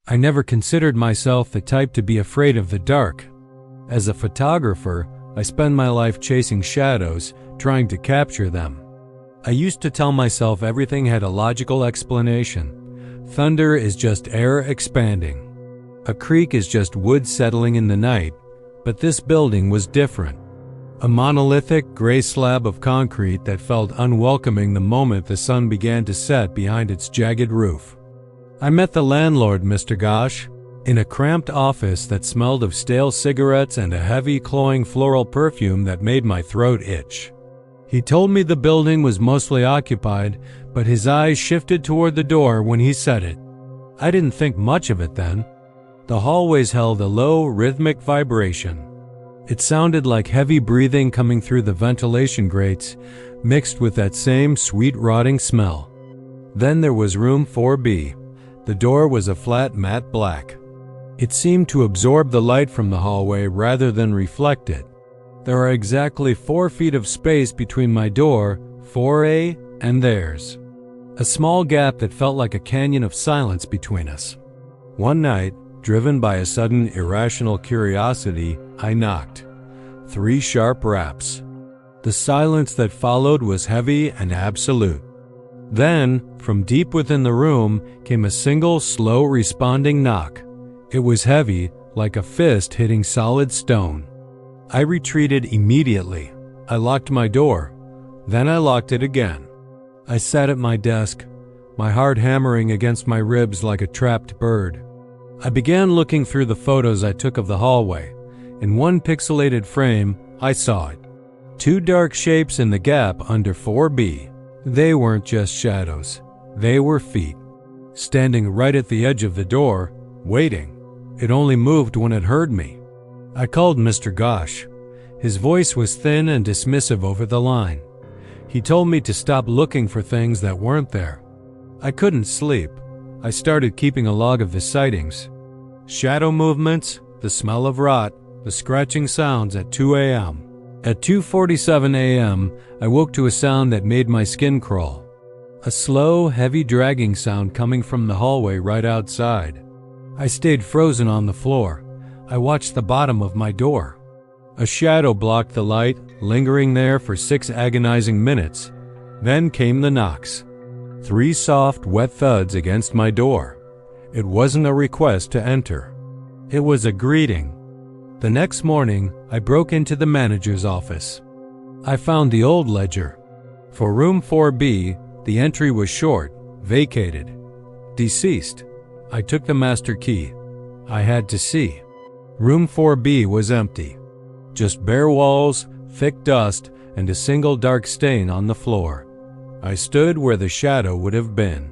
I never considered myself the type to be afraid of the dark. As a photographer, I spend my life chasing shadows, trying to capture them. I used to tell myself everything had a logical explanation. Thunder is just air expanding. A creek is just wood settling in the night, but this building was different. A monolithic gray slab of concrete that felt unwelcoming the moment the sun began to set behind its jagged roof. I met the landlord, Mr. Gosh, in a cramped office that smelled of stale cigarettes and a heavy, cloying floral perfume that made my throat itch. He told me the building was mostly occupied, but his eyes shifted toward the door when he said it. I didn't think much of it then. The hallways held a low, rhythmic vibration. It sounded like heavy breathing coming through the ventilation grates, mixed with that same sweet rotting smell. Then there was room 4B. The door was a flat matte black. It seemed to absorb the light from the hallway rather than reflect it. There are exactly 4 feet of space between my door, 4A, and theirs. A small gap that felt like a canyon of silence between us. One night, driven by a sudden irrational curiosity, I knocked. 3 sharp raps. The silence that followed was heavy and absolute. Then, from deep within the room, came a single, slow responding knock. It was heavy, like a fist hitting solid stone. I retreated immediately. I locked my door. Then I locked it again. I sat at my desk, my heart hammering against my ribs like a trapped bird. I began looking through the photos I took of the hallway. In one pixelated frame, I saw it. 2 dark shapes in the gap under 4B. They weren't just shadows. They were feet. Standing right at the edge of the door, waiting. It only moved when it heard me. I called Mr. Gosh. His voice was thin and dismissive over the line. He told me to stop looking for things that weren't there. I couldn't sleep. I started keeping a log of the sightings. Shadow movements, the smell of rot, the scratching sounds at 2 a.m. At 2:47 a.m., I woke to a sound that made my skin crawl. A slow, heavy dragging sound coming from the hallway right outside. I stayed frozen on the floor. I watched the bottom of my door. A shadow blocked the light, lingering there for 6 agonizing minutes. Then came the knocks. 3 soft, wet thuds against my door. It wasn't a request to enter. It was a greeting. The next morning, I broke into the manager's office. I found the old ledger. For room 4B, the entry was short, vacated, deceased. I took the master key. I had to see. Room 4B was empty. Just bare walls, thick dust, and a single dark stain on the floor. I stood where the shadow would have been.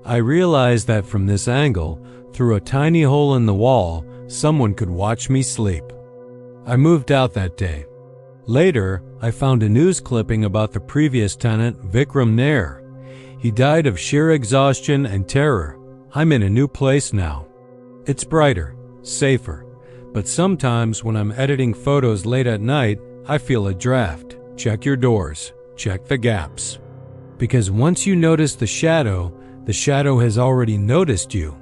I realized that from this angle, through a tiny hole in the wall, someone could watch me sleep. I moved out that day. Later, I found a news clipping about the previous tenant, Vikram Nair. He died of sheer exhaustion and terror. I'm in a new place now. It's brighter, safer, but sometimes when I'm editing photos late at night, I feel a draft. Check your doors. Check the gaps. Because once you notice the shadow has already noticed you.